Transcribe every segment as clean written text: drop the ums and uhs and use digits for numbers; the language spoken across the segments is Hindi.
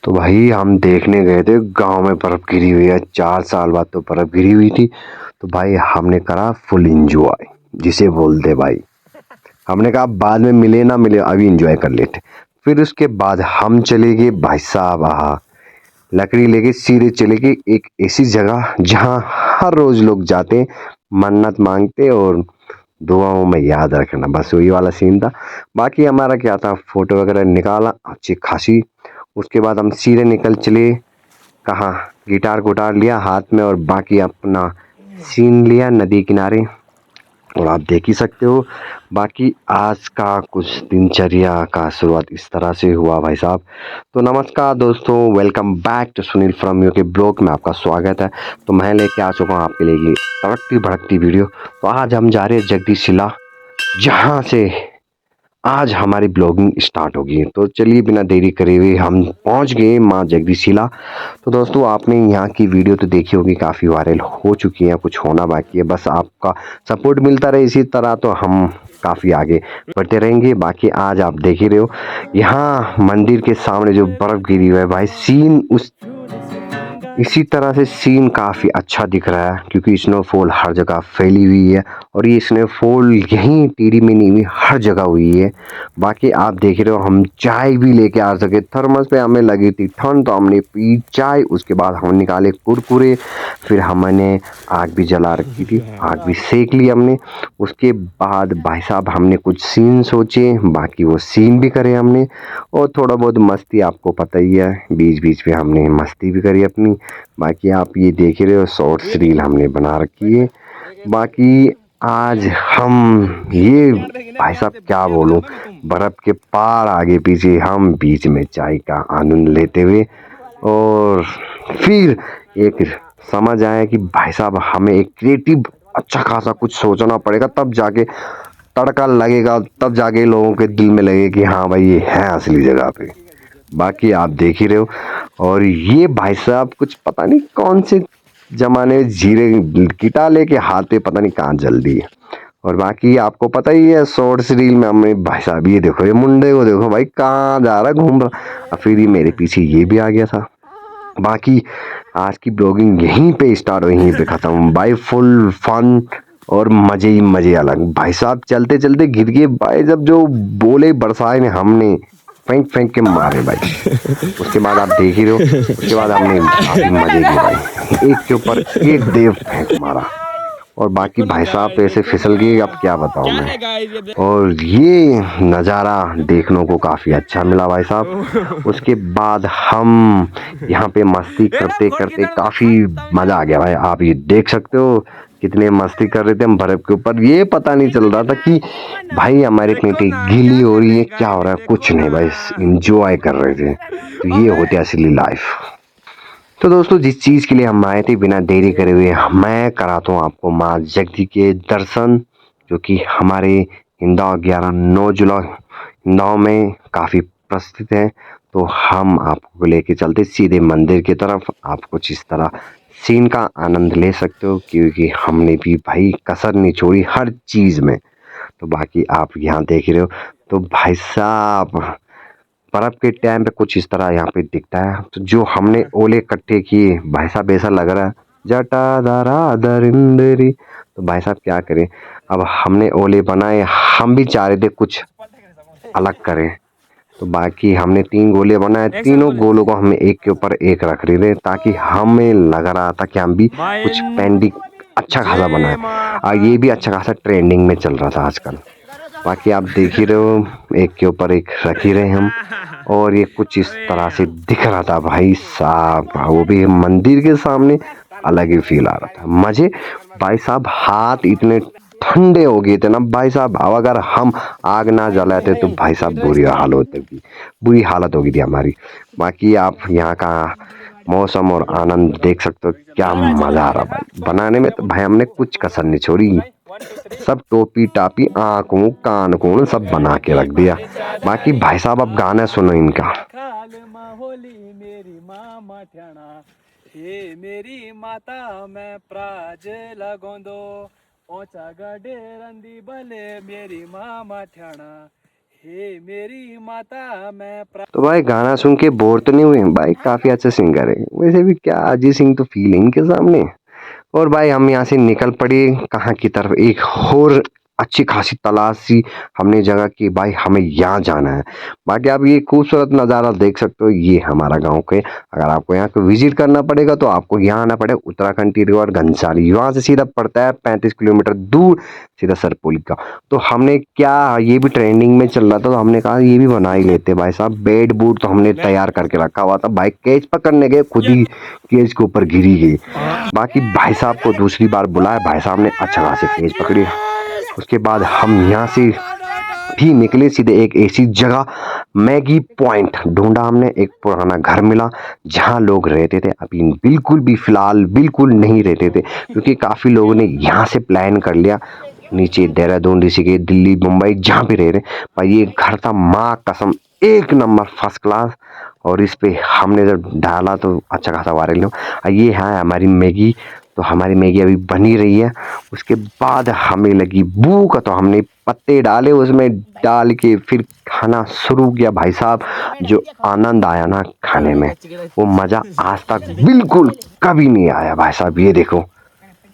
तो भाई हम देखने गए थे गांव में बर्फ गिरी हुई है। 4 साल बाद तो बर्फ गिरी हुई थी। तो भाई हमने करा फुल इंजॉय, जिसे बोलते भाई। हमने कहा बाद में मिले ना मिले अभी इंजॉय कर लेते। फिर उसके बाद हम चले गए भाई साहब, लकड़ी लेके सीधे चले गए एक ऐसी जगह जहाँ हर रोज लोग जाते, मन्नत मांगते और दुआओं में याद रखना, बस वही वाला सीन था। बाकी हमारा क्या था, फोटो वगैरह निकाला अच्छी खासी। उसके बाद हम सीधे निकल चले कहाँ, गिटार गुटार लिया हाथ में और बाकी अपना सीन लिया नदी किनारे। और आप देख ही सकते हो बाकी आज का कुछ दिनचर्या का शुरुआत इस तरह से हुआ भाई साहब। तो नमस्कार दोस्तों, welcome back to Sunil from UK blog में आपका स्वागत है। तो मैं लेके आ चुका हूँ आपके लिए तड़कती भड़कती वीडियो। तो आज हम जा रहे हैं जगदीशिला, जहाँ से आज हमारी ब्लॉगिंग स्टार्ट होगी। तो चलिए बिना देरी करे हुए हम पहुंच गए माँ जगदीशिला। तो दोस्तों आपने यहाँ की वीडियो तो देखी होगी, काफ़ी वायरल हो चुकी है, कुछ होना बाकी है। बस आपका सपोर्ट मिलता रहे इसी तरह तो हम काफ़ी आगे बढ़ते रहेंगे। बाकी आज आप देख ही रहे हो यहाँ मंदिर के सामने जो बर्फ़ गिरी हुई है भाई, सीन उस इसी तरह से सीन काफ़ी अच्छा दिख रहा है क्योंकि स्नोफॉल हर जगह फैली हुई है। और ये स्नोफॉल यहीं टिहरी में नहीं हुई, हर जगह हुई है। बाकी आप देख रहे हो हम चाय भी लेके आ सके, थर्मस पे हमें लगी थी ठंड तो हमने पी चाय। उसके बाद हम निकाले कुरकुरे, फिर हमने आग भी जला रखी थी, आग भी सेक ली हमने। उसके बाद भाई साहब हमने कुछ सीन सोचे, बाकी वो सीन भी करे हमने। और थोड़ा बहुत मस्ती, आपको पता ही है बीच बीच में हमने मस्ती भी करी अपनी। बाकी आप ये देख रहे हो शॉर्ट्स रील हमने बना रखी है। बाकी आज हम ये भाई साहब क्या बोलूं, बर्फ के पार आगे पीछे हम बीच में चाय का आनंद लेते हुए। और फिर एक समझ आया कि भाई साहब हमें एक क्रिएटिव अच्छा खासा कुछ सोचना पड़ेगा, तब जाके तड़का लगेगा, तब जाके लोगों के दिल में लगे कि हाँ भाई ये है असली जगह पे। बाकी आप देख ही रहे हो। और ये भाई साहब कुछ पता नहीं कौन से जमाने में जीरे गिटार लेके हाथ पे पता नहीं कहाँ जल दी है। और बाकी आपको पता ही है शॉर्ट्स रील में हमने भाई साहब ये देखो, ये मुंडे को देखो भाई कहाँ जा रहा है घूम रहा। और फिर ये मेरे पीछे ये भी आ गया था। बाकी आज की ब्लॉगिंग यहीं पे स्टार्ट और यहीं पे खत्म भाई, फुल फन और मजे ही मजे अलग। भाई साहब चलते चलते गिर गए भाई, जब जो बोले बरसाए ने हमने फेंक फेंक के मारे भाई। उसके बाद आप देख ही रहे हो, उसके बाद हमने काफी मजे किए भाई, एक के ऊपर एक देव फेंक मारा। और बाकी भाई साहब तो ऐसे फिसल गए अब क्या बताऊं मैं। और ये नज़ारा देखने को काफ़ी अच्छा मिला भाई साहब। उसके बाद हम यहाँ पे मस्ती करते करते काफ़ी मज़ा आ गया भाई। आप ये देख सकते हो कितने मस्ती कर रहे थे हम बर्फ के ऊपर, ये पता नहीं चल रहा था कि भाई हमारी पेटें गीली हो रही है क्या हो रहा है, कुछ नहीं भाई, इंजॉय कर रहे थे। तो ये होती है असली लाइफ। तो दोस्तों जिस चीज़ के लिए हम आए थे, बिना देरी करे हुए मैं कराता हूँ आपको माँ जगदी के दर्शन, जो कि हमारे इंदौर 11-9 जुलाई इंदौर में काफ़ी प्रसिद्ध है। तो हम आपको लेके चलते सीधे मंदिर की तरफ, आप कुछ इस तरह सीन का आनंद ले सकते हो क्योंकि हमने भी भाई कसर नहीं छोड़ी हर चीज़ में। तो बाकी आप यहाँ देख रहे हो। तो भाई साहब बर्फ के टाइम पे कुछ इस तरह यहाँ पे दिखता है। तो जो हमने ओले इकट्ठे किए भाई साहब, ऐसा लग रहा है जटा दरा दरिंदरी। तो भाई साहब क्या करें, अब हमने ओले बनाए, हम भी चाह रहे थे कुछ अलग करें। तो बाकी हमने 3 गोले बनाए, तीनों गोलों को हम एक के ऊपर एक रख रहे थे ताकि हमें लग रहा था कि हम भी कुछ पेंडिंग अच्छा खासा बनाए। और ये भी अच्छा खासा ट्रेंडिंग में चल रहा था आजकल। बाकी आप देख ही रहे हो एक के ऊपर एक रख ही रहे हम। और ये कुछ इस तरह से दिख रहा था भाई साहब, वो भी मंदिर के सामने, अलग ही फील आ रहा था मजे। भाई साहब हाथ इतने ठंडे हो गए थे ना भाई साहब, अब अगर हम आग ना जलाते तो भाई साहब बुरी हालत हो गई थी हमारी। बाकी आप यहाँ का मौसम और आनंद देख सकते हो, क्या मजा आ रहा भाई बनाने में। तो भाई हमने कुछ कसर नहीं छोड़ी, सब टोपी टापी आंखों कान कून सब बना के रख दिया। बाकी भाई साहब अब गाना सुनो इनका। होली मेरी माँ मठ्याणा, हे मेरी माता मैं प्राज लगोंदो, ओचा गडे रंदी बले मेरी माँ मठ्याणा, हे मेरी माता मैं तो भाई गाना सुन के बोर तो नहीं हुए भाई, काफी अच्छा सिंगर है वैसे भी, क्या अरिजीत सिंह तो फीलिंग के सामने। और भाई हम यहाँ से निकल पड़े कहाँ की तरफ, एक और अच्छी खासी तलाश सी हमने जगह की, भाई हमें यहाँ जाना है। बाकी आप ये खूबसूरत नज़ारा देख सकते हो, ये हमारा गांव के, अगर आपको यहाँ को विजिट करना पड़ेगा तो आपको यहाँ आना पड़ेगा, उत्तराखंड की रिवर घनसाली, यहाँ से सीधा पड़ता है 35 किलोमीटर दूर, सीधा सरपोली का। तो हमने क्या, ये भी ट्रेंडिंग में चल रहा था तो हमने कहा ये भी बना ही लेते भाई साहब। बेड बूट तो हमने तैयार करके रखा हुआ था भाई, केज पकड़ने गए खुद ही केज के ऊपर गिरी गई। बाकी भाई साहब को दूसरी बार बुलाया, भाई साहब ने अच्छा खासी केज पकड़ी। उसके बाद हम यहाँ से भी निकले सीधे एक ऐसी जगह, मैगी पॉइंट ढूंढा हमने, एक पुराना घर मिला जहाँ लोग रहते थे, अभी बिल्कुल भी फिलहाल बिल्कुल नहीं रहते थे, क्योंकि काफी लोगों ने यहाँ से प्लान कर लिया नीचे देहरादून, ऋषिकेश, दिल्ली, मुंबई जहाँ भी रह रहे भाई। ये घर था माँ कसम एक नंबर फर्स्ट क्लास, और इस पे हमने जब डाला तो अच्छा खासा वायरल हो। ये है हमारी मैगी, तो हमारी मैगी अभी बनी रही है। उसके बाद हमें लगी भूख तो हमने पत्ते डाले उसमें, डाल के फिर खाना शुरू किया भाई साहब। जो आनंद आया ना खाने में, वो मज़ा आज तक बिल्कुल कभी नहीं आया भाई साहब, ये देखो।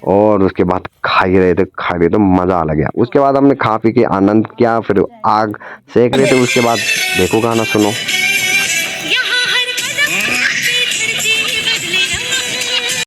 और उसके बाद खा रहे थे तो मज़ा आ गया। उसके बाद हमने खा पी के आनंद किया, फिर आग सेक रहे थे, उसके बाद देखो गाना सुनो।